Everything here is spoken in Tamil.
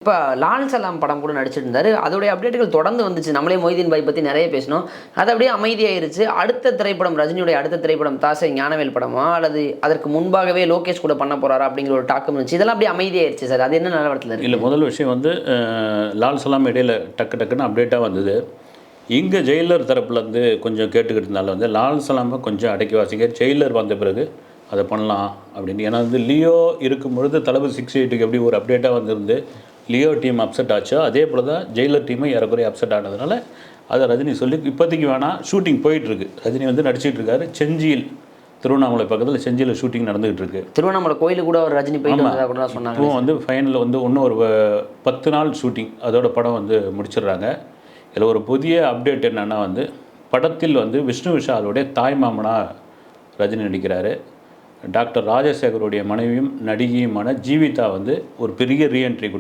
இப்போ லால் சலாம் படம் கூட நடிச்சிருந்தாரு. அதோடைய அப்டேட்டுகள் தொடர்ந்து வந்துச்சு. நம்மளே மொய்தீன் பாய் பத்தி நெறைய பேசினோம். அது அப்படியே அமைதியாயிருச்சு. அடுத்த திரைப்படம் ரஜினியுடைய அடுத்த திரைப்படம் தாசை ஞானவேல் படமா? அல்லது அதற்கு முன்பாகவே லோகேஷ் கூட பண்ண போறாரா? அப்படிங்கிற ஒரு டாக்கும் இருந்துச்சு. இதெல்லாம் அப்படியே அமைதியாயிருச்சு சார். அது என்ன நிலவரத்துல இருக்கு? இல்லை, முதல் விஷயம் வந்து லால் சலாம் இடையில டக்குன்னு அப்டேட்டாக வந்தது. இங்கே ஜெயிலர் தரப்புலேருந்து கொஞ்சம் கேட்டுக்கிட்டு இருந்தாலும் வந்து லால் சலாமை கொஞ்சம் அடக்கி வாசிங்க. ஜெயிலர் வந்த பிறகு அதை பண்ணலாம் அப்படின்னு. ஏன்னா வந்து லியோ இருக்கும்பொழுது தளபதி 68க்கு எப்படி ஒரு அப்டேட்டாக வந்திருந்து லியோ டீம் அப்செட் ஆச்சோ, அதே போல் தான் ஜெயிலர் டீமும் ஏறக்குறைய அப்செட் ஆனதுனால அதை ரஜினி சொல்லி இப்போதைக்கு வேணாம், ஷூட்டிங் போயிட்டுருக்கு. ரஜினி வந்து நடிச்சிட்டு இருக்காரு. செஞ்சியில், திருவண்ணாமலை பக்கத்தில் செஞ்சியில் ஷூட்டிங் நடந்துகிட்டு இருக்கு. திருவண்ணாமலை கோயிலுக்கு கூட ஒரு ரஜினி போயிட்டு வந்ததா கூட சொன்னாங்க. இப்போ வந்து ஃபைனலில் வந்து இன்னும் ஒரு 10 நாள் ஷூட்டிங், அதோட படம் வந்து முடிச்சிடுறாங்க. இதில் ஒரு புதிய அப்டேட் என்னென்னா வந்து படத்தில் வந்து விஷ்ணு விஷாலுடைய தாய் மாமனாக ரஜினி நடிக்கிறாரு. டாக்டர் ராஜசேகருடைய மனைவியும் நடிகையுமான ஜீவிதா வந்து ஒரு பெரிய ரீஎன்ட்ரி கொடுத்து